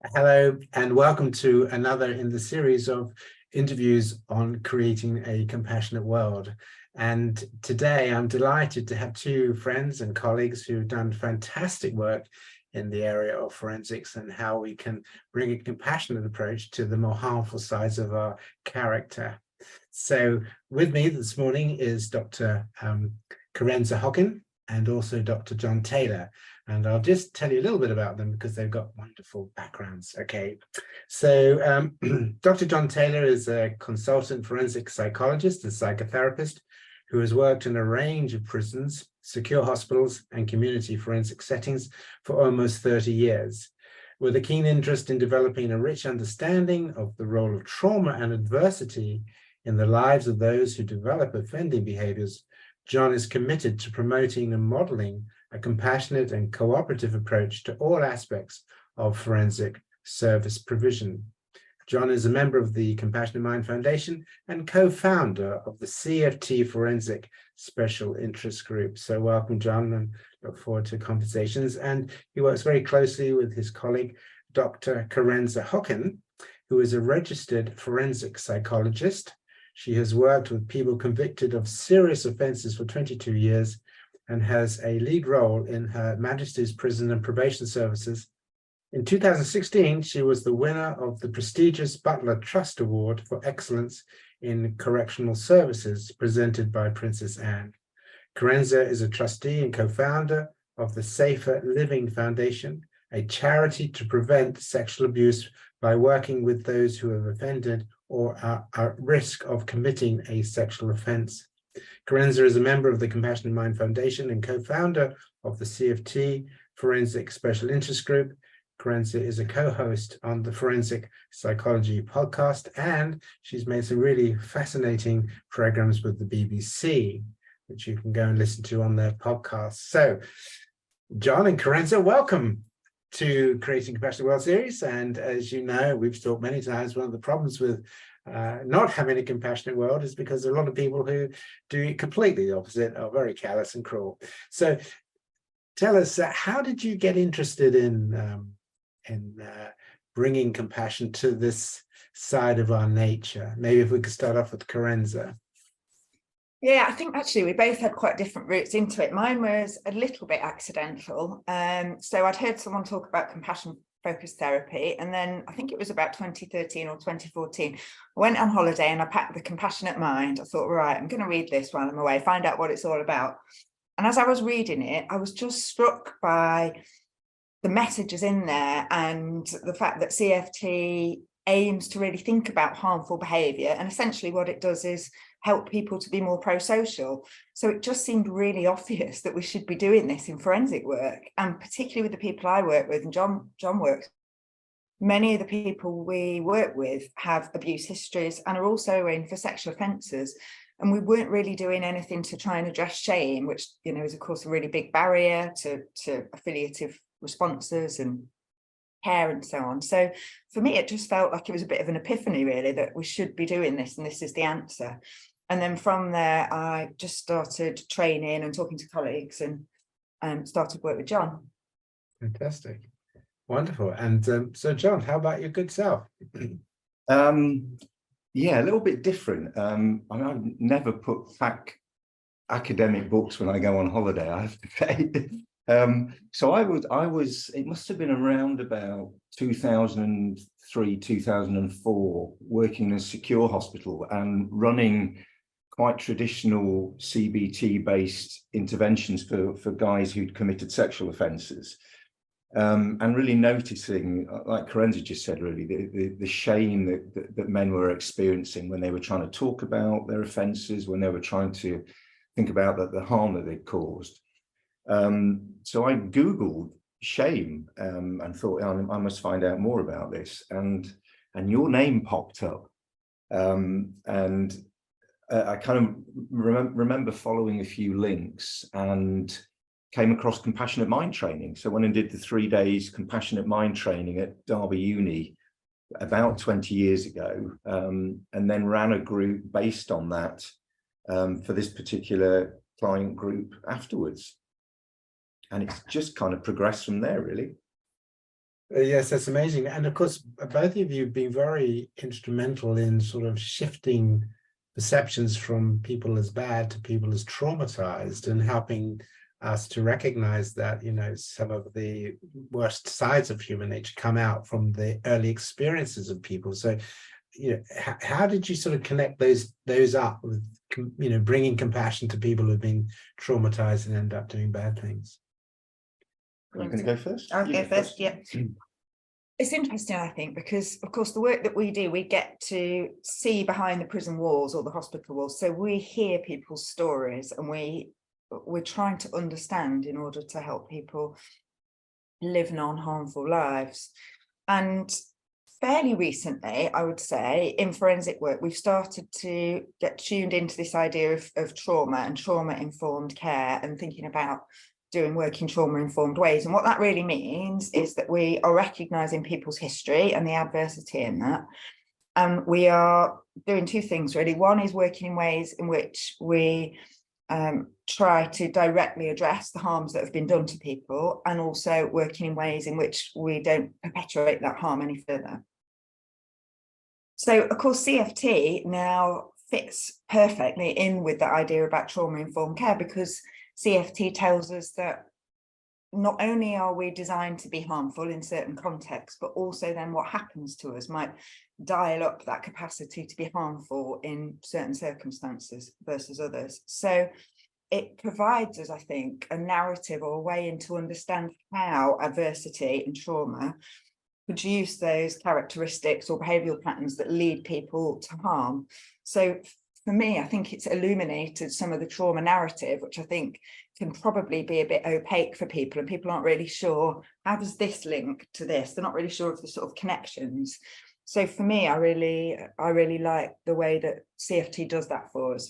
Hello, and welcome to another in the series of interviews on creating a compassionate world. And today I'm delighted to have two friends and colleagues who've done fantastic work in the area of forensics and how we can bring a compassionate approach to the more harmful sides of our character. So with me this morning is Dr. Kerensa Hocken and also Dr. John Taylor. And I'll just tell you a little bit about them because they've got wonderful backgrounds. Okay, so Dr. John Taylor is a consultant forensic psychologist and psychotherapist who has worked in a range of prisons, secure hospitals, and community forensic settings for almost 30 years. With a keen interest in developing a rich understanding of the role of trauma and adversity in the lives of those who develop offending behaviors, John is committed to promoting and modeling a compassionate and cooperative approach to all aspects of forensic service provision. John is a member of the Compassionate Mind Foundation and co-founder of the CFT Forensic Special Interest Group. So welcome, John, and look forward to conversations. And he works very closely with his colleague, Dr. Kerensa Hocken, who is a registered forensic psychologist. She has worked with people convicted of serious offenses for 22 years and has a lead role in Her Majesty's Prison and Probation Services. In 2016, she was the winner of the prestigious Butler Trust Award for Excellence in Correctional Services, presented by Princess Anne. Kerensa is a trustee and co-founder of the Safer Living Foundation, a charity to prevent sexual abuse by working with those who have offended or are at risk of committing a sexual offense. Kerensa is a member of the Compassionate Mind Foundation and co-founder of the CFT Forensic Special Interest Group. Kerensa is a co-host on the Forensic Psychology podcast, and she's made some really fascinating programs with the BBC, which you can go and listen to on their podcast. So, John and Kerensa, welcome to Creating Compassionate World series. And as you know, we've talked many times, one of the problems with not having a compassionate world is because there are a lot of people who do it completely the opposite, are very callous and cruel. So tell us, how did you get interested in bringing compassion to this side of our nature? Maybe if we could start off with Kerensa. Yeah, I think actually we both had quite different routes into it. Mine was a little bit accidental. So I'd heard someone talk about compassion-focused therapy, and then I think it was about 2013 or 2014. I went on holiday and I packed the Compassionate Mind. I thought, right, I'm going to read this while I'm away, find out what it's all about. And as I was reading it, I was just struck by the messages in there and the fact that CFT aims to really think about harmful behaviour, and essentially what it does is help people to be more pro-social. So it just seemed really obvious that we should be doing this in forensic work, and particularly with the people I work with, and John works. Many of the people we work with have abuse histories and are also in for sexual offences. And we weren't really doing anything to try and address shame, which, you know, is of course a really big barrier to affiliative responses and care and so on. So for me, it just felt like it was a bit of an epiphany, really, that we should be doing this and this is the answer. And then from there, I just started training and talking to colleagues and started work with John. Fantastic. Wonderful. And so, John, how about your good self? Yeah, a little bit different. I've never put back academic books when I go on holiday, I have to say. So I was, it must have been around about 2003, 2004, working in a secure hospital and running quite traditional CBT-based interventions for guys who'd committed sexual offences. And really noticing, like Kerensa just said, really, the shame that men were experiencing when they were trying to talk about their offences, when they were trying to think about the harm that they'd caused. So I Googled shame and thought, oh, I must find out more about this. And your name popped up. I kind of remember following a few links and came across Compassionate Mind training. So went and did the 3 days Compassionate Mind training at Derby Uni about 20 years ago, and then ran a group based on that for this particular client group afterwards. And it's just kind of progressed from there, really. Yes, that's amazing. And of course, both of you have been very instrumental in sort of shifting perceptions from people as bad to people as traumatized, and helping us to recognize that, you know, some of the worst sides of human nature come out from the early experiences of people. So, you know, how did you sort of connect those up with, you know, bringing compassion to people who've been traumatized and end up doing bad things? You're going to go first? I'll You go first, yeah. It's interesting, I think, because of course the work that we do, we get to see behind the prison walls or the hospital walls. So we hear people's stories, and we're trying to understand in order to help people live non-harmful lives. And fairly recently, I would say, in forensic work, we've started to get tuned into this idea of trauma and trauma-informed care, and thinking about doing work in trauma-informed ways. And what that really means is that we are recognising people's history and the adversity in that. And we are doing two things, really. One is working in ways in which we try to directly address the harms that have been done to people, and also working in ways in which we don't perpetuate that harm any further. So, of course, CFT now fits perfectly in with the idea about trauma-informed care, because CFT tells us that not only are we designed to be harmful in certain contexts, but also then what happens to us might dial up that capacity to be harmful in certain circumstances versus others. So it provides us, I think, a narrative or a way in to understand how adversity and trauma produce those characteristics or behavioural patterns that lead people to harm. So for me, I think it's illuminated some of the trauma narrative, which I think can probably be a bit opaque for people, and people aren't really sure, how does this link to this? They're not really sure of the sort of connections. So for me, I really like the way that CFT does that for us.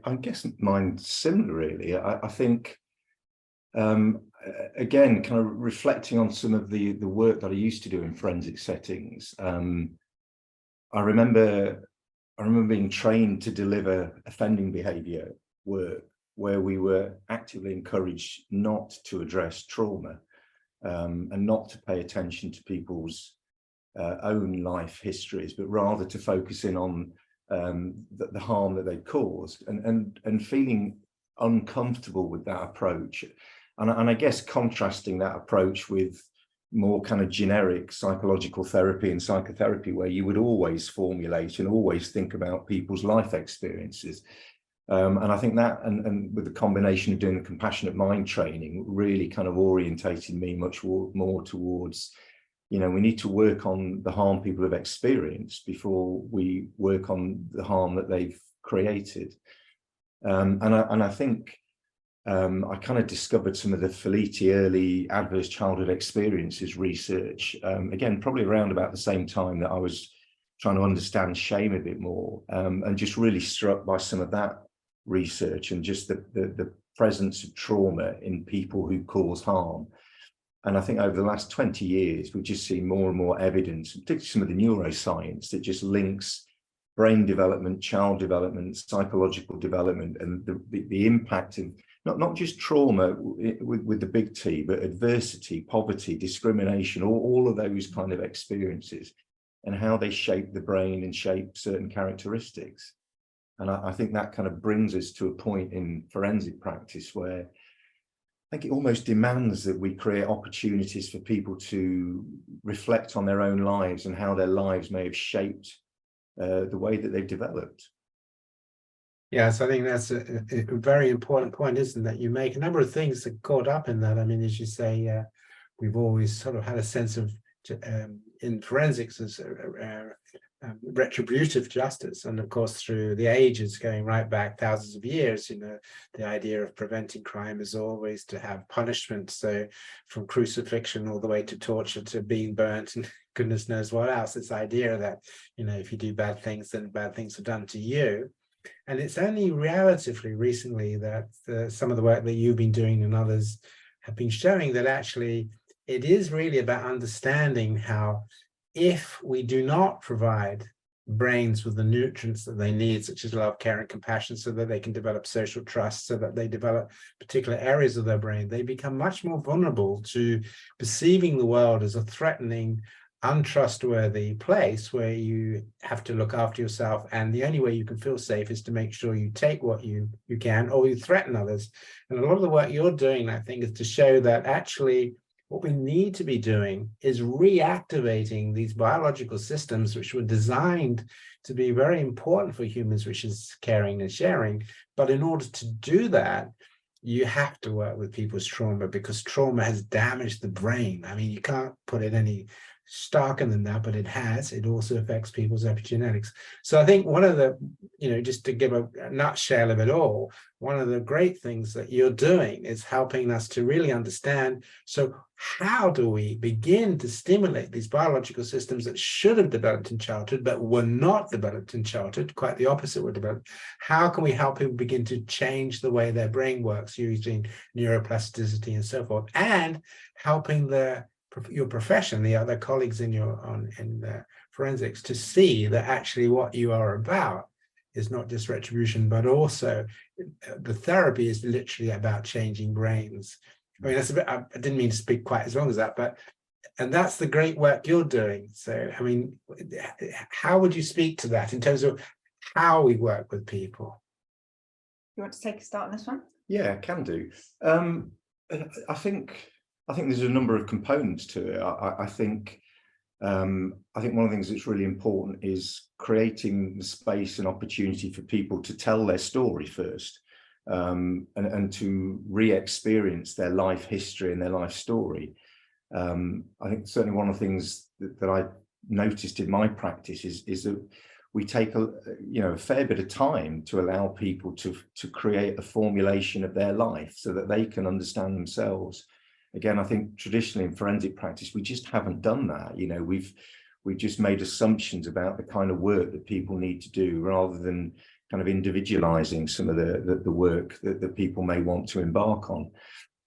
I guess mine's similar, really. I think, again, kind of reflecting on some of the work that I used to do in forensic settings. I remember being trained to deliver offending behaviour work where we were actively encouraged not to address trauma, and not to pay attention to people's own life histories, but rather to focus in on the harm that they caused, and feeling uncomfortable with that approach. And I guess contrasting that approach with more kind of generic psychological therapy and psychotherapy, where you would always formulate and always think about people's life experiences. And I think that, and with the combination of doing the compassionate mind training, really kind of orientated me much more towards, you know, we need to work on the harm people have experienced before we work on the harm that they've created. And I think I kind of discovered some of the Felitti early adverse childhood experiences research, again, probably around about the same time that I was trying to understand shame a bit more, and just really struck by some of that research and just the presence of trauma in people who cause harm. And I think over the last 20 years, we've just seen more and more evidence, particularly some of the neuroscience, that just links brain development, child development, psychological development, and the impact of not just trauma with the big T, but adversity, poverty, discrimination, all of those kind of experiences, and how they shape the brain and shape certain characteristics. And I think that kind of brings us to a point in forensic practice where I think it almost demands that we create opportunities for people to reflect on their own lives and how their lives may have shaped the way that they've developed. Yes, I think that's a very important point, isn't that you make a number of things that caught up in that. I mean, as you say, we've always sort of had a sense of in forensics as retributive justice, and of course through the ages going right back thousands of years, you know, the idea of preventing crime is always to have punishment. So from crucifixion all the way to torture to being burnt and goodness knows what else, this idea that, you know, if you do bad things, then bad things are done to you. And it's only relatively recently that some of the work that you've been doing and others have been showing that actually it is really about understanding how, if we do not provide brains with the nutrients that they need, such as love, care, and compassion, so that they can develop social trust, so that they develop particular areas of their brain, they become much more vulnerable to perceiving the world as a threatening, untrustworthy place where you have to look after yourself, and the only way you can feel safe is to make sure you take what you can, or you threaten others. And a lot of the work you're doing, I think, is to show that actually what we need to be doing is reactivating these biological systems which were designed to be very important for humans, which is caring and sharing. But in order to do that, you have to work with people's trauma, because trauma has damaged the brain. I mean, you can't put it any starker than that, but it has. It also affects people's epigenetics. So I think one of the, just to give a nutshell of it all, one of the great things that you're doing is helping us to really understand, so how do we begin to stimulate these biological systems that should have developed in childhood but were not developed in childhood, quite the opposite were developed? How can we help people begin to change the way their brain works using neuroplasticity and so forth, and helping your profession, the other colleagues in the forensics, to see that actually what you are about is not just retribution, but also the therapy is literally about changing brains. I mean, that's a bit, I didn't mean to speak quite as long as that, and that's the great work you're doing. So, I mean, how would you speak to that in terms of how we work with people? You want to take a start on this one? Yeah, can do. I think there's a number of components to it. I think one of the things that's really important is creating the space and opportunity for people to tell their story first, and to re-experience their life history and their life story. I think certainly one of the things that I noticed in my practice is that we take a fair bit of time to allow people to create a formulation of their life so that they can understand themselves. Again, I think traditionally in forensic practice, we just haven't done that. We've just made assumptions about the kind of work that people need to do, rather than kind of individualizing some of the work that people may want to embark on.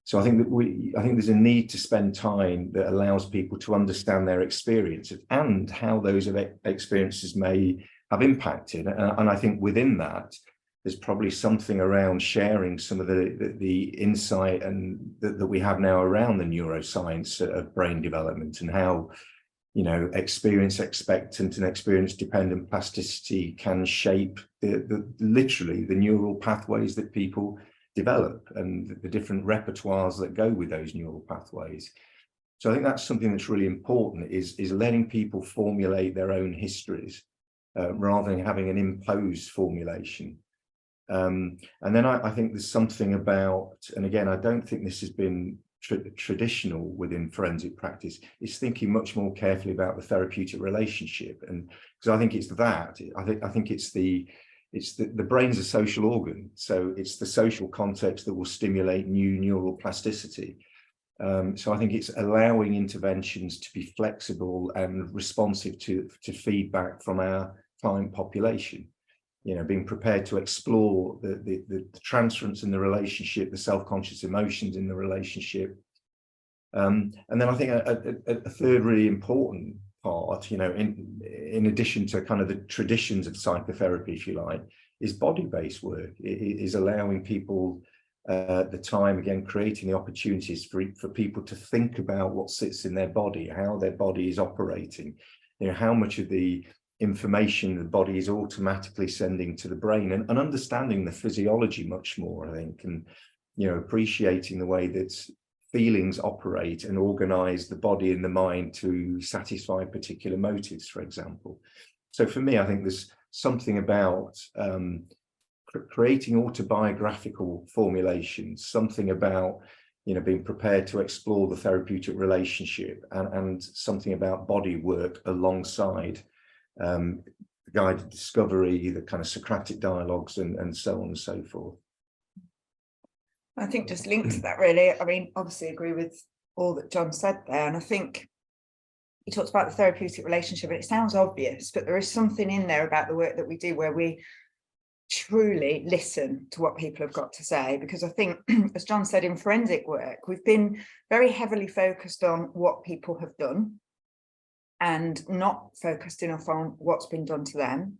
So I think there's a need to spend time that allows people to understand their experiences and how those experiences may have impacted. And I think within that, there's probably something around sharing some of the insight and that we have now around the neuroscience of brain development, and how experience expectant and experience dependent plasticity can shape literally the neural pathways that people develop, and the different repertoires that go with those neural pathways. So I think that's something that's really important, is letting people formulate their own histories, rather than having an imposed formulation. And then I think there's something about, and again, I don't think this has been traditional within forensic practice, is thinking much more carefully about the therapeutic relationship. And because I think it's that, I think it's the brain's a social organ, so it's the social context that will stimulate new neural plasticity. So I think it's allowing interventions to be flexible and responsive to feedback from our client population. Being prepared to explore the transference in the relationship, the self-conscious emotions in the relationship. And then I think a third really important part, in addition to kind of the traditions of psychotherapy, if you like, is body-based work. It is allowing people the time, again, creating the opportunities for people to think about what sits in their body, how their body is operating, how much of the information the body is automatically sending to the brain, and understanding the physiology much more, I think, and appreciating the way that feelings operate and organize the body and the mind to satisfy particular motives, for example. So for me, I think there's something about creating autobiographical formulations, something about being prepared to explore the therapeutic relationship, and something about body work alongside guided discovery, the kind of Socratic dialogues, and so on and so forth. I think just linked to that, really, I mean, obviously agree with all that John said there, and I think he talks about the therapeutic relationship, and it sounds obvious, but there is something in there about the work that we do where we truly listen to what people have got to say, because I think, as John said, in forensic work, we've been very heavily focused on what people have done, and not focused enough on what's been done to them.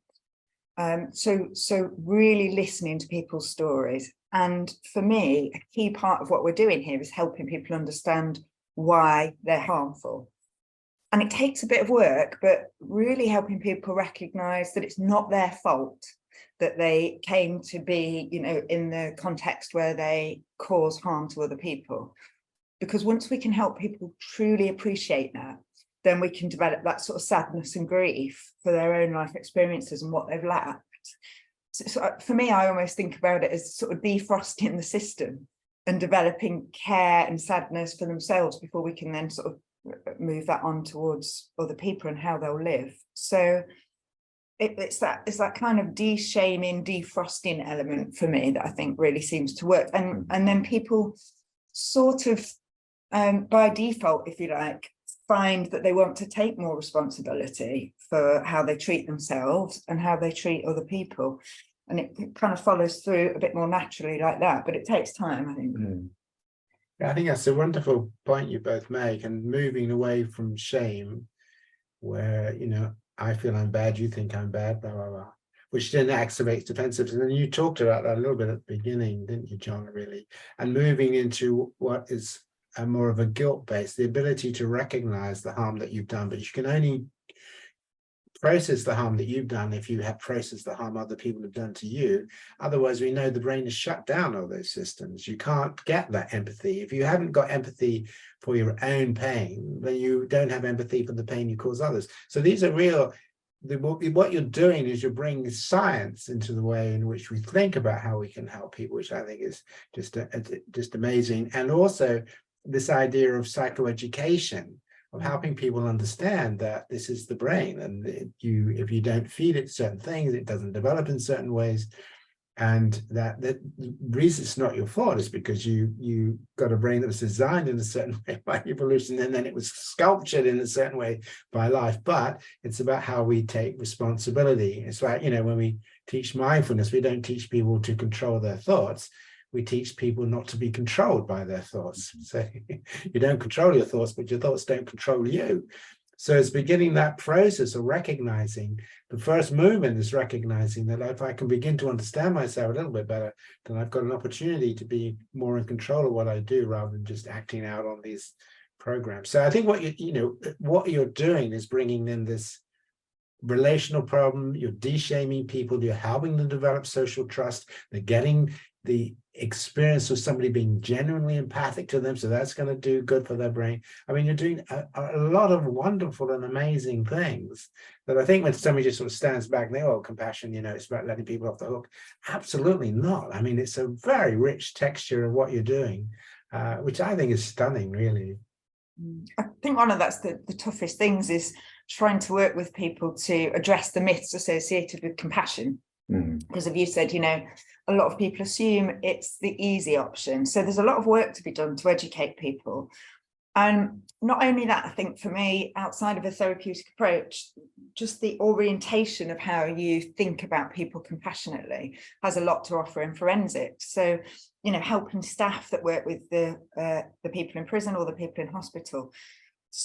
So really listening to people's stories. And for me, a key part of what we're doing here is helping people understand why they're harmful. And it takes a bit of work, but really helping people recognise that it's not their fault that they came to be, in the context where they cause harm to other people. Because once we can help people truly appreciate that, then we can develop that sort of sadness and grief for their own life experiences and what they've lacked. So for me, I almost think about it as sort of defrosting the system and developing care and sadness for themselves before we can then sort of move that on towards other people and how they'll live. So it's that kind of de-shaming, defrosting element for me that I think really seems to work. And then people sort of by default, if you like, find that they want to take more responsibility for how they treat themselves and how they treat other people. And it kind of follows through a bit more naturally like that, but it takes time, I think. Yeah, I think that's a wonderful point you both make, and moving away from shame, where, I feel I'm bad, you think I'm bad, blah, blah, blah, which then activates defensives. And then you talked about that a little bit at the beginning, didn't you, John, really? And moving into what is more of a guilt base, the ability to recognize the harm that you've done, but you can only process the harm that you've done if you have processed the harm other people have done to you. Otherwise, we know the brain is shut down all those systems. You can't get that empathy. If you haven't got empathy for your own pain, then you don't have empathy for the pain you cause others. So these are real. What you're doing is you're bringing science into the way in which we think about how we can help people, which I think is just amazing. And also this idea of psychoeducation, of helping people understand that this is the brain, and if you don't feed it certain things, it doesn't develop in certain ways, and that the reason it's not your fault is because you got a brain that was designed in a certain way by evolution, and then it was sculptured in a certain way by life. But it's about how we take responsibility. It's like, when we teach mindfulness, we don't teach people to control their thoughts. We teach people not to be controlled by their thoughts. So you don't control your thoughts, but your thoughts don't control you. So it's beginning that process of recognizing. The first movement is recognizing that if I can begin to understand myself a little bit better, then I've got an opportunity to be more in control of what I do rather than just acting out on these programs. So I think what you're doing is bringing in this relational problem. You're de-shaming people. You're helping them develop social trust. They're getting the experience of somebody being genuinely empathic to them, so that's going to do good for their brain. I mean, you're doing a lot of wonderful and amazing things that I think when somebody just sort of stands back and they, compassion, it's about letting people off the hook. Absolutely not. I mean, it's a very rich texture of what you're doing, which I think is stunning, really. I think one of the toughest things is trying to work with people to address the myths associated with compassion. Because as you said, a lot of people assume it's the easy option. So there's a lot of work to be done to educate people. And not only that, I think for me, outside of a therapeutic approach, just the orientation of how you think about people compassionately has a lot to offer in forensics. So, helping staff that work with the people in prison or the people in hospital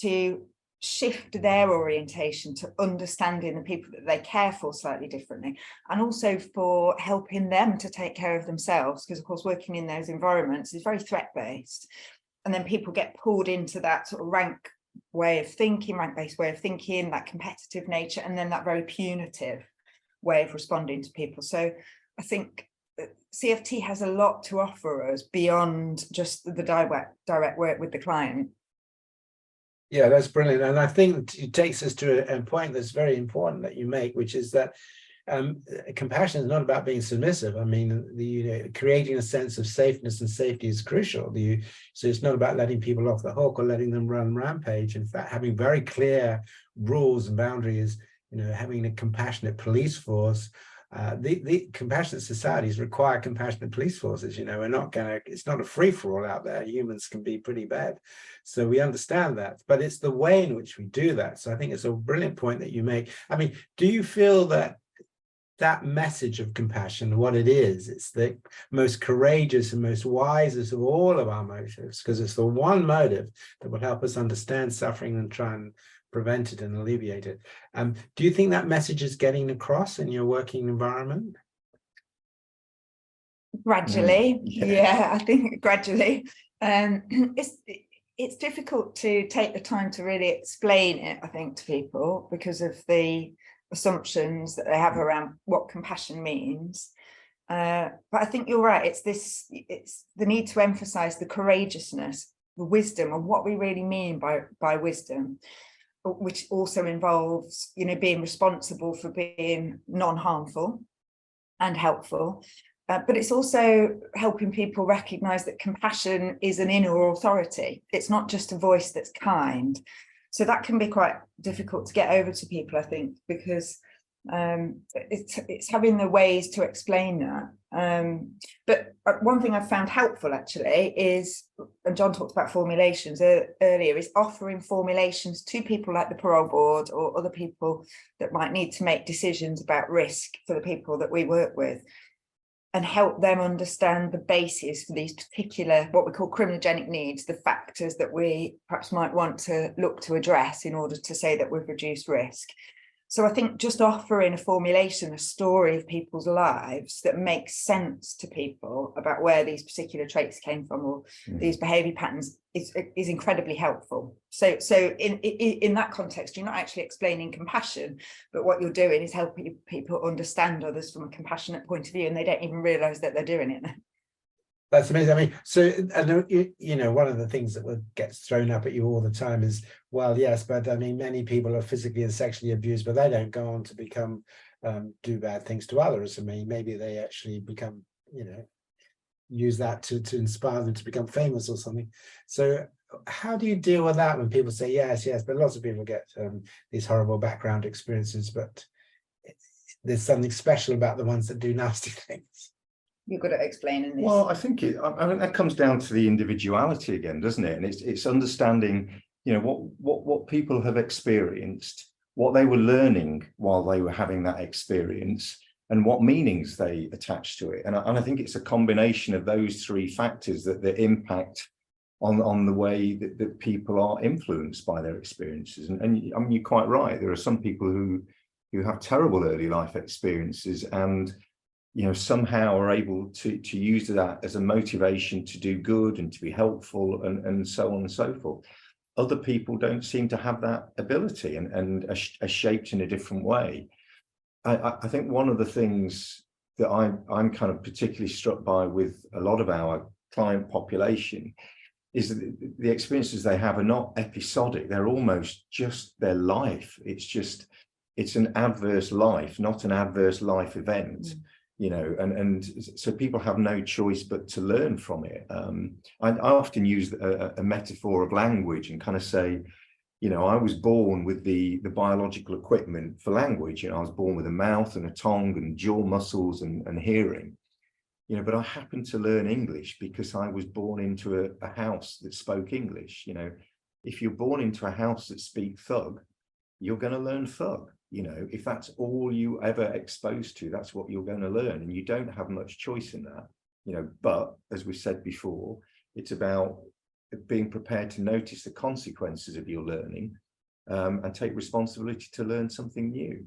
to shift their orientation to understanding the people that they care for slightly differently, and also for helping them to take care of themselves, because of course working in those environments is very threat-based, and then people get pulled into that sort of rank-based way of thinking, that competitive nature, and then that very punitive way of responding to people. So I think CFT has a lot to offer us beyond just the direct work with the client. Yeah, that's brilliant. And I think it takes us to a point that's very important that you make, which is that compassion is not about being submissive. I mean, creating a sense of safeness and safety is crucial. So it's not about letting people off the hook or letting them run rampage. In fact, having very clear rules and boundaries, having a compassionate police force. The compassionate societies require compassionate police forces. It's not a free-for-all out there. Humans can be pretty bad. So we understand that, but it's the way in which we do that. So I think it's a brilliant point that you make. I mean, do you feel that message of compassion, what it is, it's the most courageous and most wisest of all of our motives, because it's the one motive that will help us understand suffering and try and prevent it and alleviate it. Do you think that message is getting across in your working environment? Gradually, yeah, I think gradually. It's difficult to take the time to really explain it, I think, to people because of the assumptions that they have around what compassion means. But I think you're right. It's the need to emphasize the courageousness, the wisdom, and what we really mean by wisdom, which also involves, being responsible for being non-harmful and helpful. But it's also helping people recognize that compassion is an inner authority. It's not just a voice that's kind. So that can be quite difficult to get over to people, I think, because it's having the ways to explain that. But one thing I've found helpful actually is, and John talked about formulations earlier, is offering formulations to people like the parole board or other people that might need to make decisions about risk for the people that we work with, and help them understand the basis for these particular, what we call criminogenic needs, the factors that we perhaps might want to look to address in order to say that we've reduced risk. So I think just offering a formulation, a story of people's lives that makes sense to people about where these particular traits came from or these behaviour patterns is incredibly helpful. So in that context, you're not actually explaining compassion, but what you're doing is helping people understand others from a compassionate point of view, and they don't even realise that they're doing it. That's amazing. I mean, so I know, one of the things that gets thrown up at you all the time is, well, yes, but I mean, many people are physically and sexually abused, but they don't go on to become do bad things to others. I mean, maybe they actually become, use that to inspire them to become famous or something. So how do you deal with that when people say yes, but lots of people get these horrible background experiences, but there's something special about the ones that do nasty things? You're good at explaining this. Well, I think that comes down to the individuality again, doesn't it? And it's understanding, what people have experienced, what they were learning while they were having that experience, and what meanings they attach to it. And I think it's a combination of those three factors that impact on the way that people are influenced by their experiences. And I mean, you're quite right. There are some people who have terrible early life experiences and somehow are able to use that as a motivation to do good and to be helpful and so on and so forth. Other people don't seem to have that ability and are shaped in a different way. I think one of the things that I'm kind of particularly struck by with a lot of our client population is that the experiences they have are not episodic. They're almost just their life. It's an adverse life, not an adverse life event. And so people have no choice but to learn from it. I often use a metaphor of language and kind of say, I was born with the biological equipment for language. I was born with a mouth and a tongue and jaw muscles and hearing, but I happened to learn English because I was born into a house that spoke English. If you're born into a house that speaks thug, you're going to learn thug. If that's all you ever exposed to, that's what you're going to learn, and you don't have much choice in that. But as we said before, it's about being prepared to notice the consequences of your learning and take responsibility to learn something new.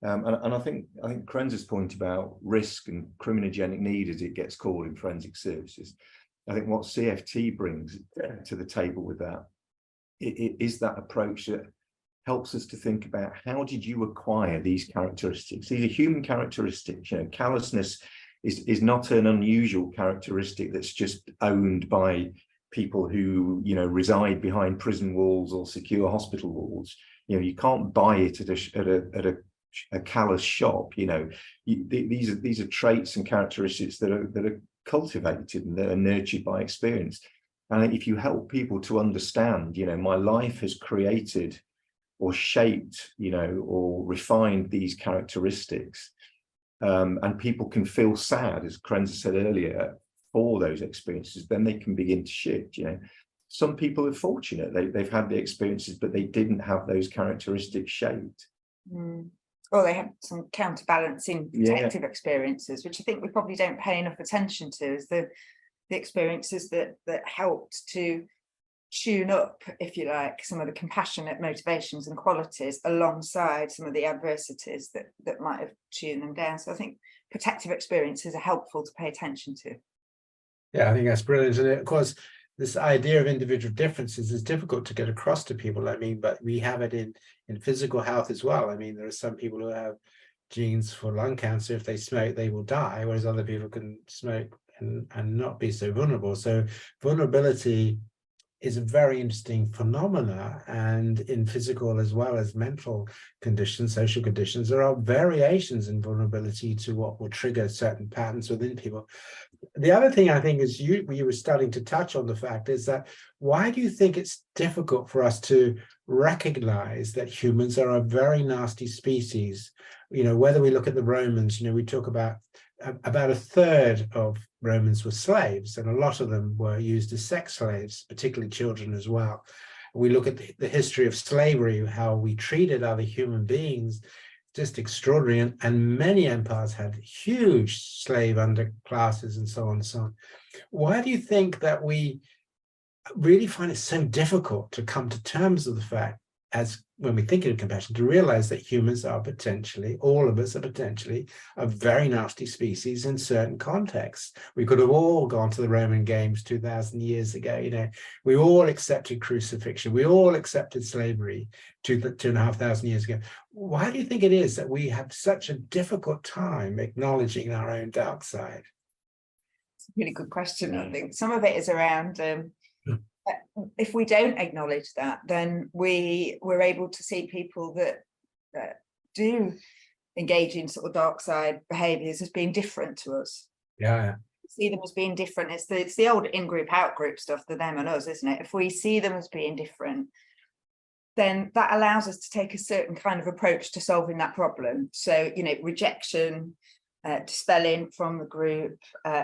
And I think Kerensa's point about risk and criminogenic need, as it gets called in forensic services, I think what CFT brings to the table with that it is that approach that helps us to think about, how did you acquire these characteristics? These are human characteristics. Callousness is not an unusual characteristic that's just owned by people who reside behind prison walls or secure hospital walls. You can't buy it at a callous shop. These are traits and characteristics that are cultivated and that are nurtured by experience. And if you help people to understand, my life has created or shaped, or refined these characteristics, and people can feel sad, as Kerensa said earlier, for those experiences, then they can begin to shift. Some people are fortunate; they've had the experiences, but they didn't have those characteristics shaped. Or they have some counterbalancing protective experiences, which I think we probably don't pay enough attention to, as the experiences that helped to tune up, if you like, some of the compassionate motivations and qualities alongside some of the adversities that might have tuned them down. So I think protective experiences are helpful to pay attention to. Yeah, I think that's brilliant. And of course, this idea of individual differences is difficult to get across to people. I mean, but we have it in physical health as well. I mean, there are some people who have genes for lung cancer. If they smoke, they will die, whereas other people can smoke and not be so vulnerable. So vulnerability is a very interesting phenomena, and in physical as well as mental conditions, social conditions, there are variations in vulnerability to what will trigger certain patterns within people. The other thing I think is you were starting to touch on the fact is that why do you think it's difficult for us to recognize that humans are a very nasty species? You know, whether we look at the Romans, you know, we talk about a third of Romans were slaves, and a lot of them were used as sex slaves, particularly children as well. We look at the history of slavery, how we treated other human beings, just extraordinary, and many empires had huge slave underclasses and so on and so on. Why do you think that we really find it so difficult to come to terms with the fact, as when we think of compassion, to realize that humans are potentially, all of us are potentially a very nasty species in certain contexts? We could have all gone to the Roman Games 2,000 years ago. You know, we all accepted crucifixion. We all accepted slavery 2,500 years ago. Why do you think it is that we have such a difficult time acknowledging our own dark side? It's a really good question. I think some of it is around if we don't acknowledge that, then we're able to see people that do engage in sort of dark side behaviors as being different to us. Yeah. See them as being different. It's the old in-group, out-group stuff, the them and us, isn't it? If we see them as being different, then that allows us to take a certain kind of approach to solving that problem. So, you know, rejection, dispelling from the group,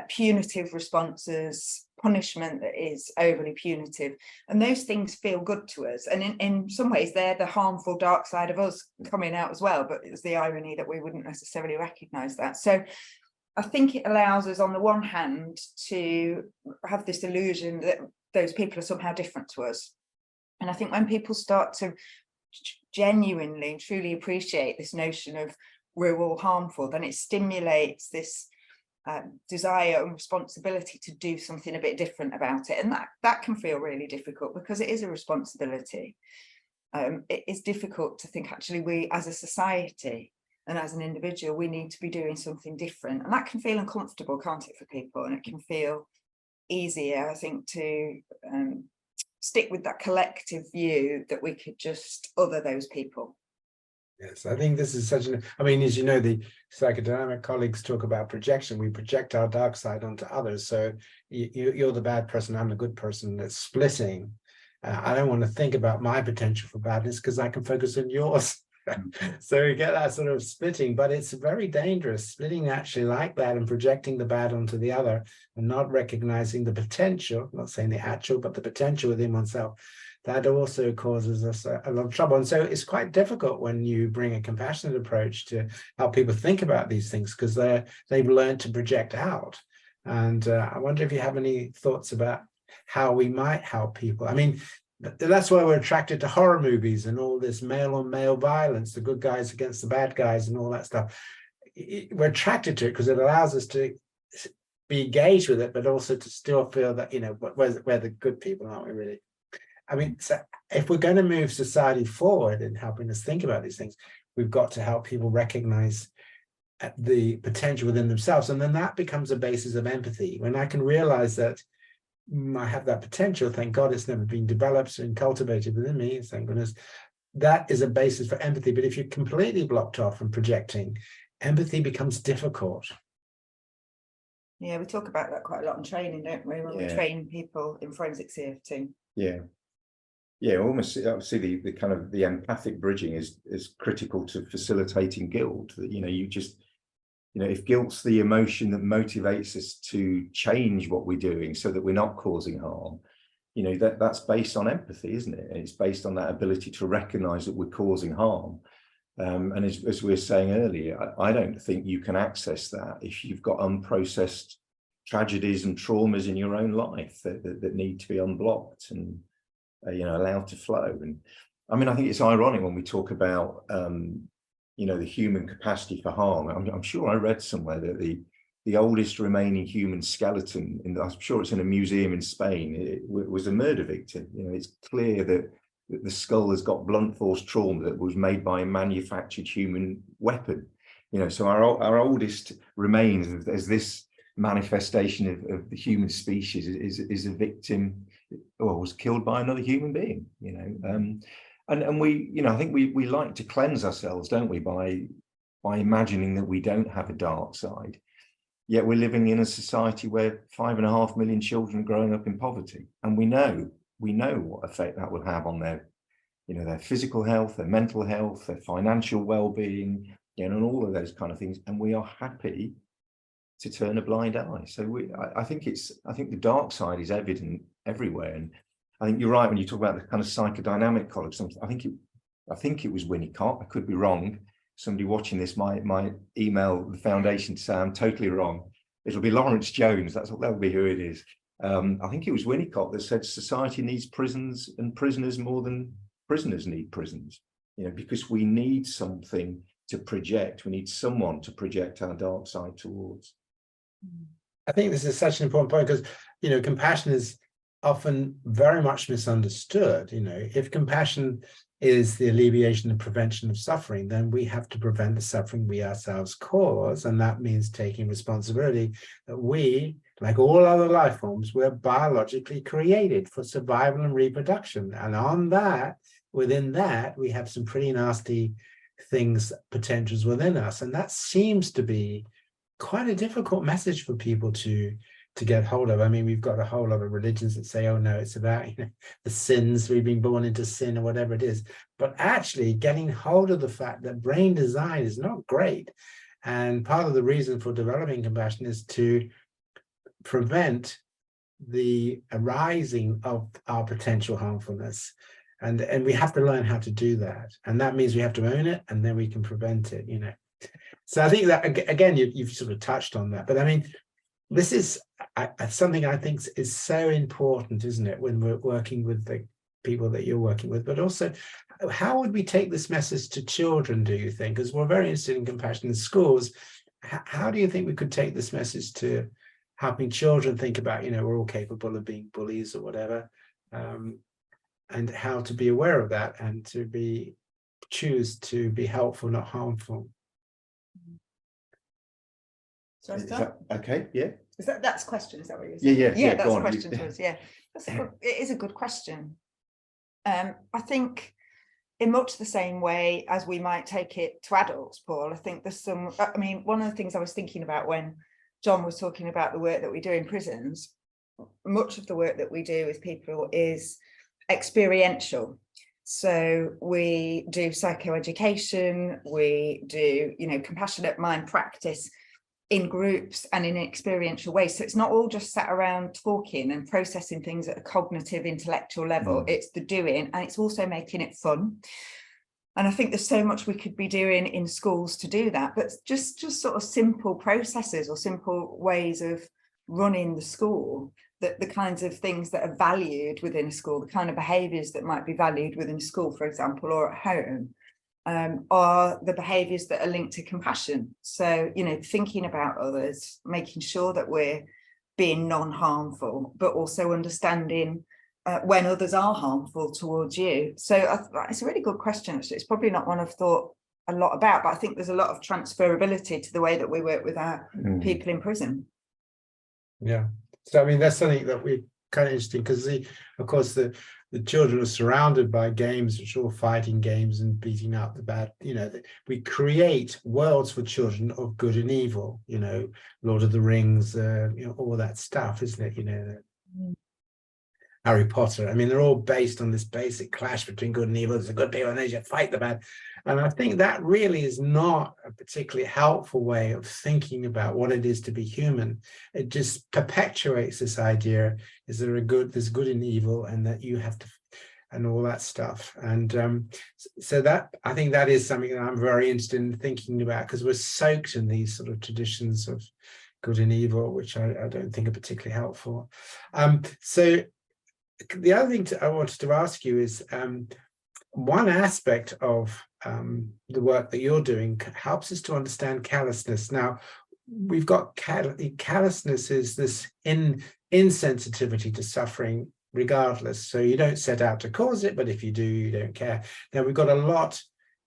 punitive responses, punishment that is overly punitive, and those things feel good to us, and in some ways they're the harmful dark side of us coming out as well, but it's the irony that we wouldn't necessarily recognize that. So I think it allows us on the one hand to have this illusion that those people are somehow different to us, and I think when people start to genuinely and truly appreciate this notion of we're all harmful, then it stimulates this desire and responsibility to do something a bit different about it. And that can feel really difficult because it is a responsibility. It is difficult to think, actually, we as a society and as an individual, we need to be doing something different. And that can feel uncomfortable, can't it, for people? And it can feel easier, I think, to stick with that collective view that we could just other those people. Yes, I think this is such an, I mean, as you know, the psychodynamic colleagues talk about projection. We project our dark side onto others. So you're the bad person, I'm the good person. That's splitting. I don't want to think about my potential for badness because I can focus on yours. So we get that sort of splitting, but it's very dangerous, splitting actually like that and projecting the bad onto the other and not recognizing the potential, not saying the actual, but the potential within oneself. That also causes us a lot of trouble. And so it's quite difficult when you bring a compassionate approach to help people think about these things, because they've learned to project out. And I wonder if you have any thoughts about how we might help people. I mean, that's why we're attracted to horror movies and all this male on male violence, the good guys against the bad guys and all that stuff. We're attracted to it because it allows us to be engaged with it, but also to still feel that, you know, we're the good people, aren't we, really? I mean, so if we're going to move society forward in helping us think about these things, we've got to help people recognize the potential within themselves. And then that becomes a basis of empathy. When I can realize that I have that potential, thank God it's never been developed and cultivated within me, thank goodness, that is a basis for empathy. But if you're completely blocked off and projecting, empathy becomes difficult. Yeah, we talk about that quite a lot in training, don't we? When we train people in forensic CFT. Yeah, almost obviously the kind of the empathic bridging is critical to facilitating guilt. That, you know, if guilt's the emotion that motivates us to change what we're doing so that we're not causing harm, you know, that's based on empathy, isn't it? And it's based on that ability to recognize that we're causing harm. And as we were saying earlier, I don't think you can access that if you've got unprocessed tragedies and traumas in your own life that need to be unblocked. And allowed to flow. And I mean, I think it's ironic when we talk about, the human capacity for harm. I'm sure I read somewhere that the oldest remaining human skeleton, I'm sure it's in a museum in Spain, it was a murder victim. It's clear that the skull has got blunt force trauma that was made by a manufactured human weapon. So our oldest remains as this manifestation of the human species is a victim, or was killed by another human being. And we, I think we like to cleanse ourselves, don't we, by imagining that we don't have a dark side. Yet we're living in a society where 5.5 million children are growing up in poverty, and we know what effect that will have on their physical health, their mental health, their financial well-being, and all of those kind of things. And we are happy to turn a blind eye. So I think the dark side is evident everywhere. And I think you're right when you talk about the kind of psychodynamic college. I think it was Winnicott. I could be wrong. Somebody watching this might email the foundation to say I'm totally wrong. It'll be Lawrence Jones. That'll be who it is. I think it was Winnicott that said society needs prisons and prisoners more than prisoners need prisons. Because we need something to project. We need someone to project our dark side towards. I think this is such an important point because, compassion is often very much misunderstood. If compassion is the alleviation and prevention of suffering, then we have to prevent the suffering we ourselves cause. And that means taking responsibility that we, like all other life forms, we're biologically created for survival and reproduction. And within that, we have some pretty nasty things, potentials within us. And that seems to be quite a difficult message for people to get hold of. I mean, we've got a whole lot of religions that say, oh no, it's about the sins, we've been born into sin or whatever it is. But actually getting hold of the fact that brain design is not great. And part of the reason for developing compassion is to prevent the arising of our potential harmfulness. And we have to learn how to do that. And that means we have to own it, and then we can prevent it, So I think that, again, you've sort of touched on that. But I mean, this is something I think is so important, isn't it, when we're working with the people that you're working with, but also how would we take this message to children, do you think? Because we're very interested in compassion in schools. How do you think we could take this message to helping children think about, we're all capable of being bullies or whatever, and how to be aware of that and to choose to be helpful, not harmful? So is that okay? Yeah. That's a question? Is that what you're saying? Yeah. That's a question to us. Yeah, it is a good question. I think in much the same way as we might take it to adults, Paul, I think there's one of the things I was thinking about when John was talking about the work that we do in prisons, much of the work that we do with people is experiential. So we do psychoeducation, we do, compassionate mind practice in groups and in experiential ways. So it's not all just sat around talking and processing things at a cognitive, intellectual level. It's the doing, and it's also making it fun. And I think there's so much we could be doing in schools to do that, but just sort of simple processes or simple ways of running the school, that the kinds of things that are valued within a school, the kind of behaviours that might be valued within a school, for example, or at home, are the behaviours that are linked to compassion. So, thinking about others, making sure that we're being non-harmful, but also understanding when others are harmful towards you. So it's a really good question. It's probably not one I've thought a lot about, but I think there's a lot of transferability to the way that we work with our people in prison. Yeah. So, I mean, that's something that we're kind of interesting because, of course, the children are surrounded by games, which are all fighting games and beating up the bad. We create worlds for children of good and evil. Lord of the Rings, all that stuff, isn't it? Harry Potter. I mean, they're all based on this basic clash between good and evil. There's a good people and they should fight the bad. And I think that really is not a particularly helpful way of thinking about what it is to be human. It just perpetuates this idea: there's good and evil, and that you have to, and all that stuff. And so that, I think that is something that I'm very interested in thinking about, because we're soaked in these sort of traditions of good and evil, which I don't think are particularly helpful. So the other thing I wanted to ask you is, one aspect of the work that you're doing helps us to understand callousness. Now, we've got callousness is this insensitivity to suffering regardless. So you don't set out to cause it, but if you do, you don't care. Now, we've got a lot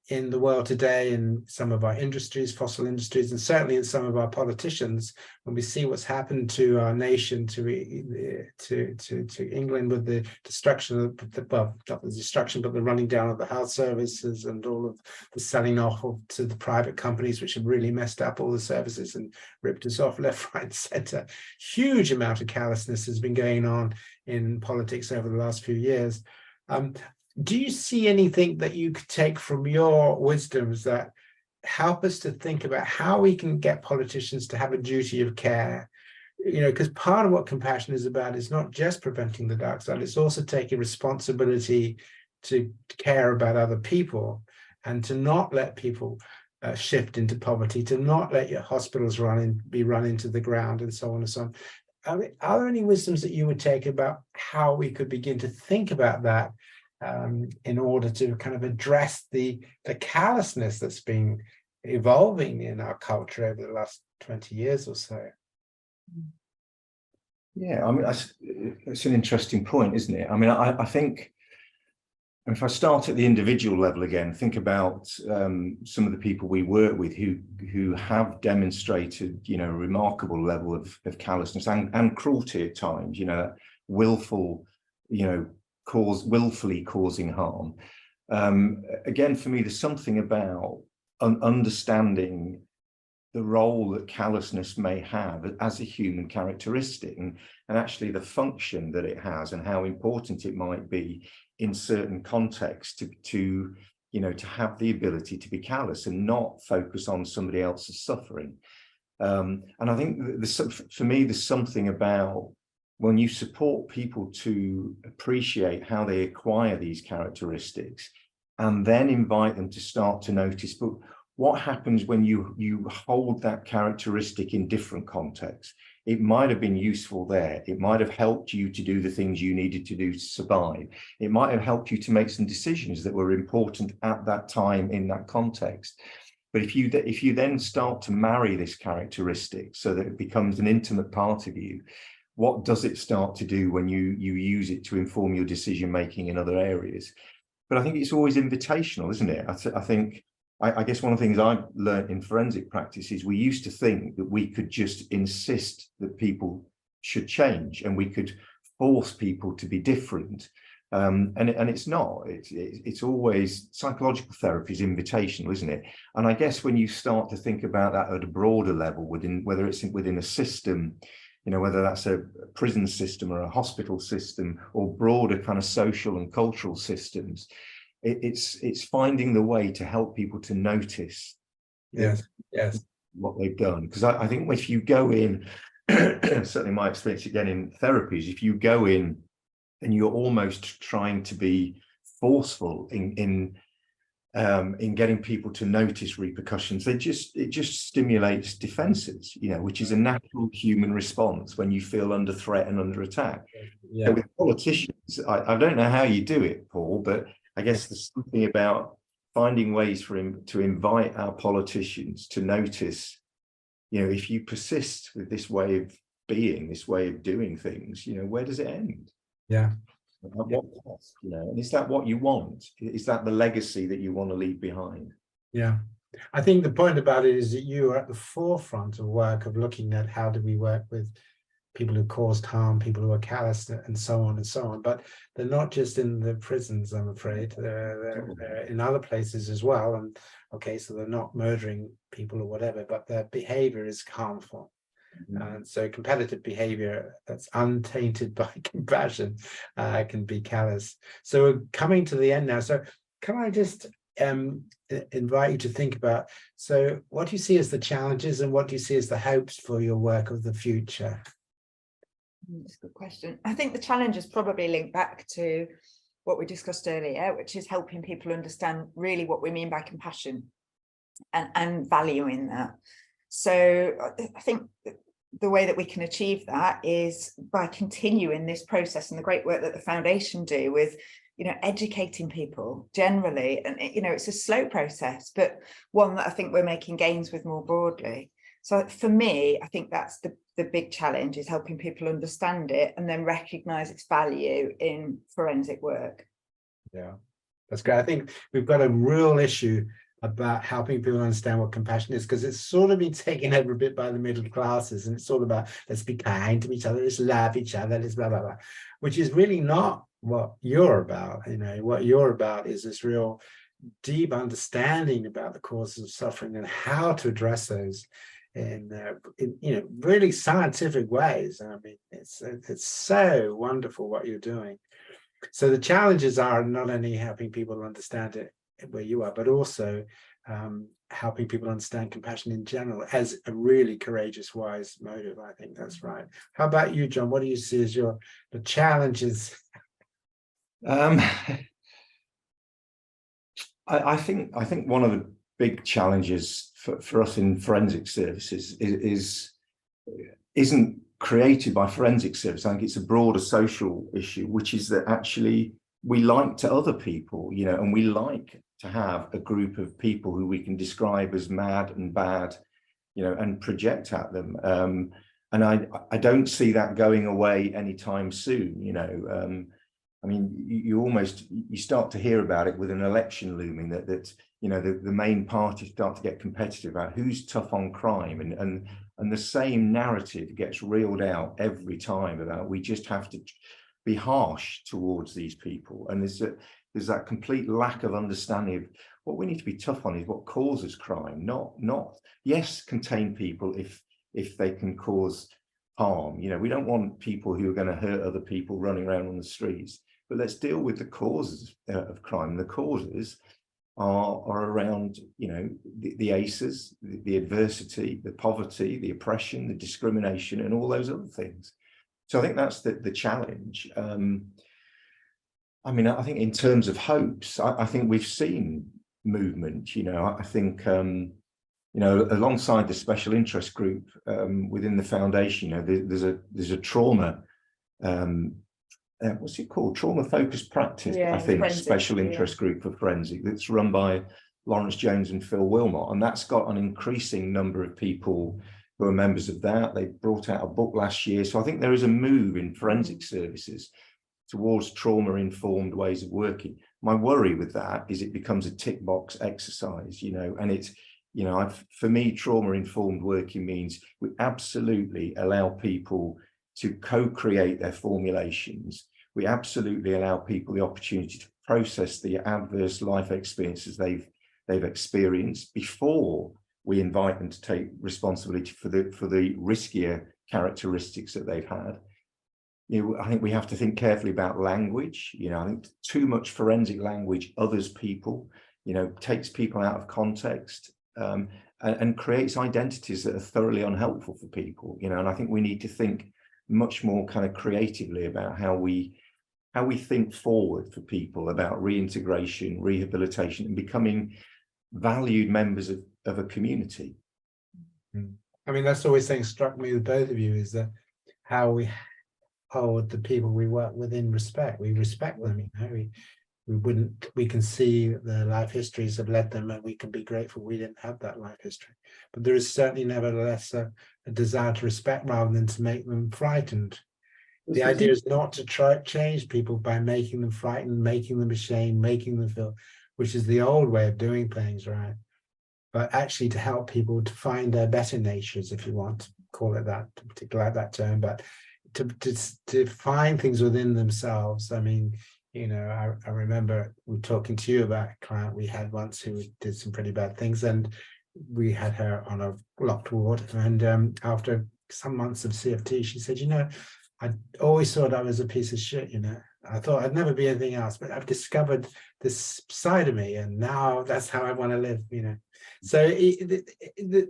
in the world today in some of our industries, fossil industries, and certainly in some of our politicians, when we see what's happened to our nation, to England with the destruction of not the destruction, but the running down of the health services and all of the selling off to the private companies, which have really messed up all the services and ripped us off left, right, center. Huge amount of callousness has been going on in politics over the last few years. Do you see anything that you could take from your wisdoms that help us to think about how we can get politicians to have a duty of care? You know, because part of what compassion is about is not just preventing the dark side, it's also taking responsibility to care about other people and to not let people shift into poverty, to not let your hospitals be run into the ground and so on and so on. Are there any wisdoms that you would take about how we could begin to think about that in order to kind of address the callousness that's been evolving in our culture over the last 20 years or so? Yeah, I mean, that's an interesting point, isn't it? I mean, I think if I start at the individual level again, think about some of the people we work with who have demonstrated, you know, a remarkable level of callousness and cruelty at times, you know, willful, you know, willfully causing harm. Again, for me, there's something about understanding the role that callousness may have as a human characteristic, and actually the function that it has and how important it might be in certain contexts to you know, to have the ability to be callous and not focus on somebody else's suffering. And I think for me, there's something about when you support people to appreciate how they acquire these characteristics and then invite them to start to notice, but what happens when you hold that characteristic in different contexts? It might have been useful there. It might have helped you to do the things you needed to do to survive. It might have helped you to make some decisions that were important at that time in that context. But if you then start to marry this characteristic so that it becomes an intimate part of you, what does it start to do when you use it to inform your decision making in other areas? But I think it's always invitational, isn't it? I guess one of the things I've learned in forensic practice is we used to think that we could just insist that people should change and we could force people to be different. And it's not. It's always, psychological therapy is invitational, isn't it? And I guess when you start to think about that at a broader level, whether it's within a system, you know, whether that's a prison system or a hospital system or broader kind of social and cultural systems, it's finding the way to help people to notice yes what they've done. Because I think if you go in, certainly my experience again in therapies, if you go in and you're almost trying to be forceful in getting people to notice repercussions, it just stimulates defenses, you know, which is a natural human response when you feel under threat and under attack. So with politicians, I don't know how you do it, Paul, but I guess there's something about finding ways for him to invite our politicians to notice, you know, if you persist with this way of being, this way of doing things, you know, where does it end? Yeah. At what cost, you know, and is that what you want? Is that the legacy that you want to leave behind? Yeah. I think the point about it is that you are at the forefront of work of looking at how do we work with people who caused harm, people who are callous, and so on and so on. But they're not just in the prisons, I'm afraid. They're in other places as well. And okay, so they're not murdering people or whatever, but their behavior is harmful. And so competitive behavior that's untainted by compassion can be callous. So we're coming to the end now. So can I just invite you to think about, so what do you see as the challenges and what do you see as the hopes for your work of the future? That's a good question. I think the challenges probably link back to what we discussed earlier, which is helping people understand really what we mean by compassion and valuing that. So I think the way that we can achieve that is by continuing this process and the great work that the foundation do with, educating people generally. And, it's a slow process, but one that I think we're making gains with more broadly. So for me, I think that's the big challenge, is helping people understand it and then recognize its value in forensic work. Yeah, that's great. I think we've got a real issue about helping people understand what compassion is, because it's sort of been taken over a bit by the middle classes, and it's all about, let's be kind to each other, let's love each other, let's blah, blah, blah, which is really not what you're about. What you're about is this real deep understanding about the causes of suffering and how to address those in really scientific ways. I mean, it's so wonderful what you're doing. So the challenges are not only helping people understand it where you are, but also helping people understand compassion in general as a really courageous, wise motive. I think that's right. How about you, John? What do you see as the challenges? I think one of the big challenges for us in forensic services isn't created by forensic service. I think it's a broader social issue, which is that actually we like to other people, and we like to have a group of people who we can describe as mad and bad, and project at them. And I don't see that going away anytime soon. I mean, you start to hear about it with an election looming, that the main parties start to get competitive about who's tough on crime, and the same narrative gets reeled out every time about we just have to be harsh towards these people. And there's that complete lack of understanding of what we need to be tough on is what causes crime, not yes, contain people if they can cause harm. We don't want people who are going to hurt other people running around on the streets, but let's deal with the causes of crime. The causes are around, the ACEs, the adversity, the poverty, the oppression, the discrimination, and all those other things. So I think that's the challenge. I mean, I think in terms of hopes, I think we've seen movement. I think, alongside the special interest group within the foundation, there's a trauma. What's it called? Trauma-focused practice, I think, forensic, special interest group for forensic, that's run by Lawrence Jones and Phil Wilmot, and that's got an increasing number of people who are members of that. They brought out a book last year, so I think there is a move in forensic services towards trauma-informed ways of working. My worry with that is it becomes a tick box exercise, and it's, for me, trauma-informed working means we absolutely allow people to co-create their formulations. We absolutely allow people the opportunity to process the adverse life experiences they've experienced before we invite them to take responsibility for the riskier characteristics that they've had. I think we have to think carefully about language. I think too much forensic language others people, takes people out of context, and creates identities that are thoroughly unhelpful for people. And I think we need to think much more kind of creatively about how we think forward for people about reintegration, rehabilitation, and becoming valued members of a community. I mean, that's always something struck me with both of you, is that how we hold the people we work with in respect. We respect them, we can see the life histories have led them, and we can be grateful we didn't have that life history. But there is certainly nevertheless a desire to respect rather than to make them frightened. The idea is not to try to change people by making them frightened, making them ashamed, making them feel, which is the old way of doing things, right? But actually to help people to find their better natures, if you want to call it that, particularly like that term, but to find things within themselves. I mean, I remember we talking to you about a client we had once who did some pretty bad things, and we had her on a locked ward, and after some months of CFT, she said, I always thought I was a piece of shit, I thought I'd never be anything else, but I've discovered this side of me, and now that's how I want to live, So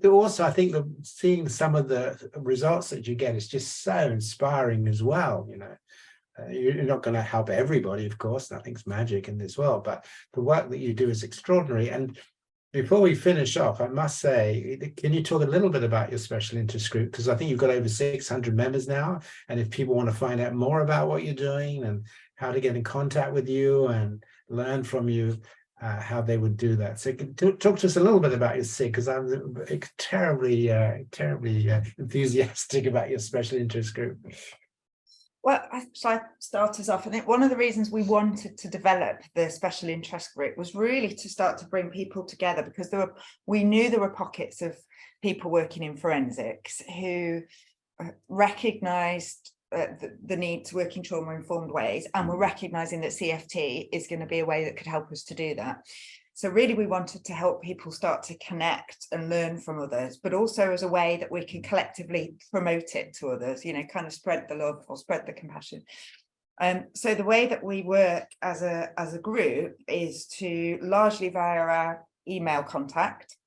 also, I think that seeing some of the results that you get is just so inspiring as well, You're not going to help everybody, of course, nothing's magic in this world, but the work that you do is extraordinary. And Before we finish off, I must say, can you talk a little bit about your special interest group? Because I think you've got over 600 members now. And if people want to find out more about what you're doing and how to get in contact with you and learn from you, how they would do that. So talk to us a little bit about your SIG, because I'm terribly enthusiastic about your special interest group. Well, shall I start us off? I think one of the reasons we wanted to develop the special interest group was really to start to bring people together, because we knew there were pockets of people working in forensics who recognised the need to work in trauma-informed ways, and were recognising that CFT is going to be a way that could help us to do that. So really, we wanted to help people start to connect and learn from others, but also as a way that we can collectively promote it to others, you know, kind of spread the love or spread the compassion. So the way that we work as a group is to largely via our email contact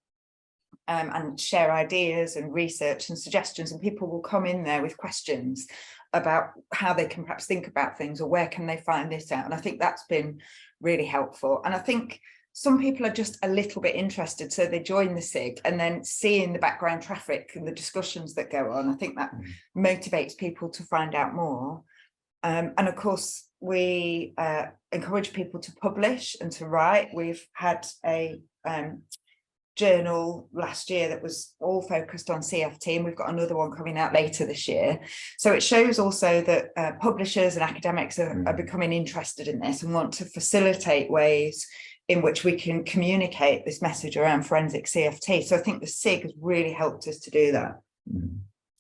and share ideas and research and suggestions, and people will come in there with questions about how they can perhaps think about things, or where can they find this out. And I think that's been really helpful. And I think some people are just a little bit interested, so they join the SIG, and then seeing the background traffic and the discussions that go on, I think that motivates people to find out more. And of course, we encourage people to publish and to write. We've had a journal last year that was all focused on CFT, and we've got another one coming out later this year. So it shows also that publishers and academics are becoming interested in this and want to facilitate ways in which we can communicate this message around forensic CFT. So I think the SIG has really helped us to do that.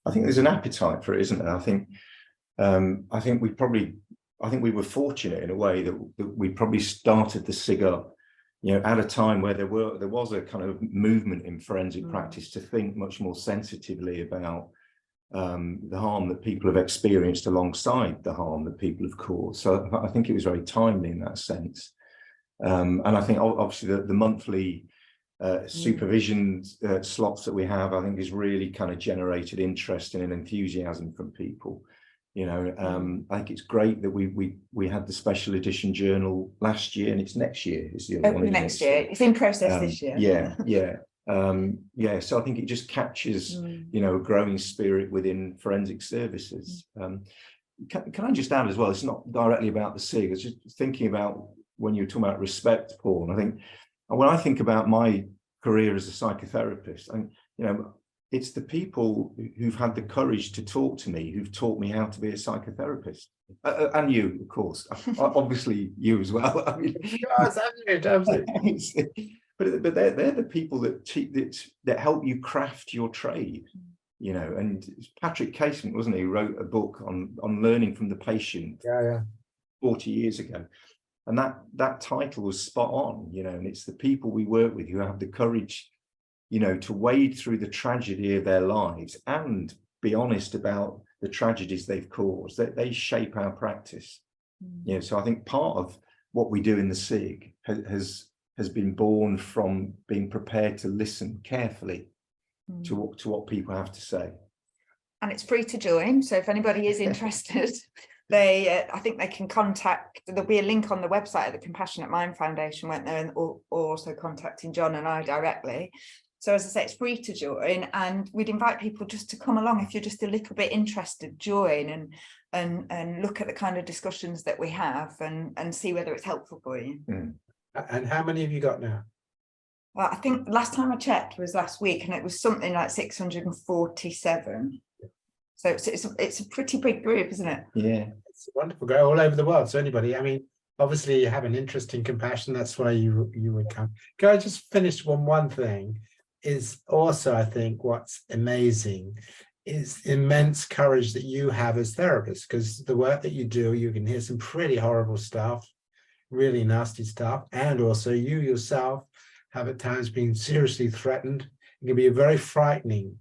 I think there's an appetite for it, isn't there? I think we were fortunate in a way that we probably started the SIG up, you know, at a time where there was a kind of movement in forensic practice to think much more sensitively about the harm that people have experienced alongside the harm that people have caused. So I think it was very timely in that sense. And I think obviously the monthly supervision slots that we have, I think, is really kind of generated interest and enthusiasm from people. You know, I think it's great that we had the special edition journal last year, and it's next year is the other one. Next year, it's in process this year. Yeah. So I think it just captures, you know, a growing spirit within forensic services. Can I just add as well? It's not directly about the SIG. It's just thinking about when you were talking about respect, Paul. And I think when I think about my career as a psychotherapist, and you know, it's the people who've had the courage to talk to me, who've taught me how to be a psychotherapist, and you, of course, obviously you as well. I mean, absolutely. But they're the people that help you craft your trade, you know. And Patrick Casement, wasn't he, who wrote a book on learning from the patient 40 years ago. And that title was spot on, you know. And it's the people we work with who have the courage, you know, to wade through the tragedy of their lives and be honest about the tragedies they've caused. They shape our practice. You know, so I think part of what we do in the SIG has been born from being prepared to listen carefully to what people have to say. And it's free to join. So if anybody is interested, I think they can contact, there'll be a link on the website of the Compassionate Mind Foundation, went there, and or also contacting John and I directly. So as I say, it's free to join, and we'd invite people just to come along if you're just a little bit interested, join and look at the kind of discussions that we have and see whether it's helpful for you. And how many have you got now? Well, I think last time I checked was last week, and it was something like 647. So it's a pretty big group, isn't it? Yeah, it's wonderful. Go all over the world. So anybody, I mean, obviously you have an interest in compassion. That's why you would come. Can I just finish one thing? Is also, I think, what's amazing is immense courage that you have as therapists, because the work that you do, you can hear some pretty horrible stuff, really nasty stuff, and also you yourself have at times been seriously threatened. It can be a very frightening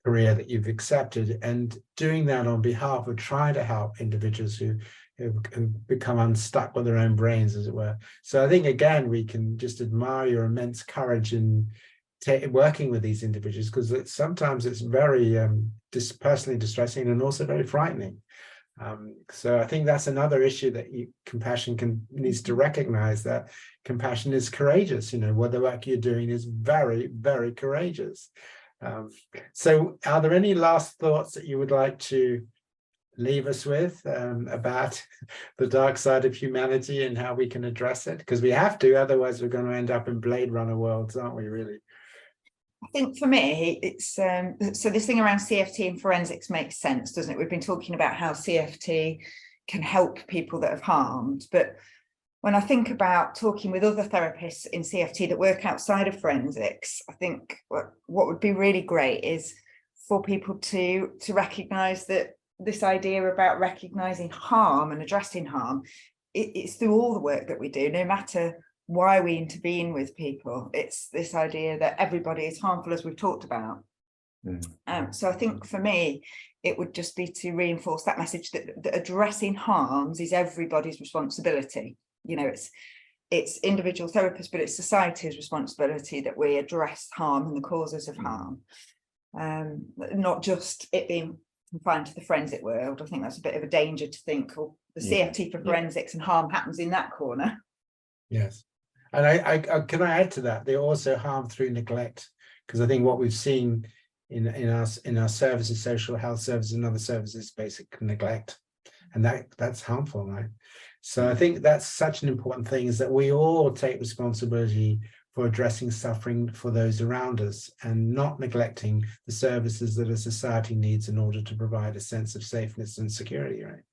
career that you've accepted, and doing that on behalf of trying to help individuals who become unstuck with their own brains, as it were. So I think, again, we can just admire your immense courage in working with these individuals, because sometimes it's very personally distressing and also very frightening. So I think that's another issue that compassion needs to recognize, that compassion is courageous. What the work you're doing is very, very courageous. So are there any last thoughts that you would like to leave us with about the dark side of humanity and how we can address it? Because we have to, otherwise we're going to end up in Blade Runner worlds, aren't we, really? I think for me, it's so this thing around CFT and forensics makes sense, doesn't it? We've been talking about how CFT can help people that have harmed, but when I think about talking with other therapists in CFT that work outside of forensics, I think what would be really great is for people to recognise that this idea about recognising harm and addressing harm, it's through all the work that we do, no matter why we intervene with people. It's this idea that everybody is harmful, as we've talked about. So I think for me, it would just be to reinforce that message that addressing harms is everybody's responsibility. It's individual therapists, but it's society's responsibility that we address harm and the causes of harm, not just it being confined to the forensic world. I think that's a bit of a danger to think, oh, the CFT for forensics and harm happens in that corner. Yes. And I can I add to that? They also harm through neglect, because I think what we've seen in our services, social health services and other services, basic neglect, and that's harmful, right? So I think that's such an important thing, is that we all take responsibility for addressing suffering for those around us and not neglecting the services that a society needs in order to provide a sense of safeness and security, right?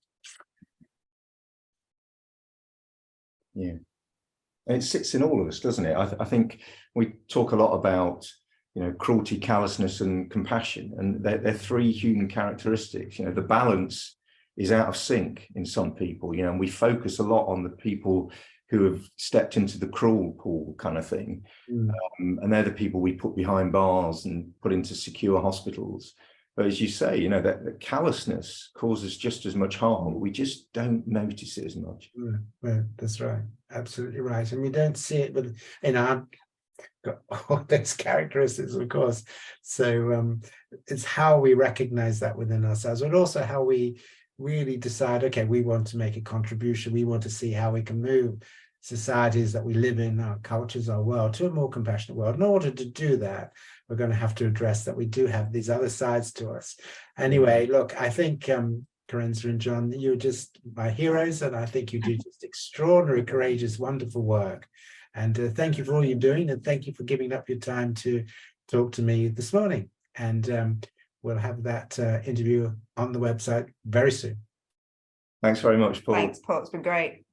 Yeah. It sits in all of us, doesn't it? I think we talk a lot about, cruelty, callousness, and compassion, and they're three human characteristics. The balance is out of sync in some people, and we focus a lot on the people who have stepped into the cruel pool kind of thing. And they're the people we put behind bars and put into secure hospitals. But as you say, that callousness causes just as much harm. We just don't notice it as much. Well, that's right. Absolutely right. And we don't see it in our got all those characteristics, of course. So it's how we recognize that within ourselves, but also how we really decide, okay, we want to make a contribution. We want to see how we can move societies that we live in, our cultures, our world, to a more compassionate world. In order to do that, we're going to have to address that we do have these other sides to us. Anyway, look, I think Kerensa and John, you're just my heroes, and I think you do just extraordinary, courageous, wonderful work. And thank you for all you're doing, and thank you for giving up your time to talk to me this morning. And we'll have that interview on the website very soon. Thanks very much, Paul. Thanks, Paul. It's been great.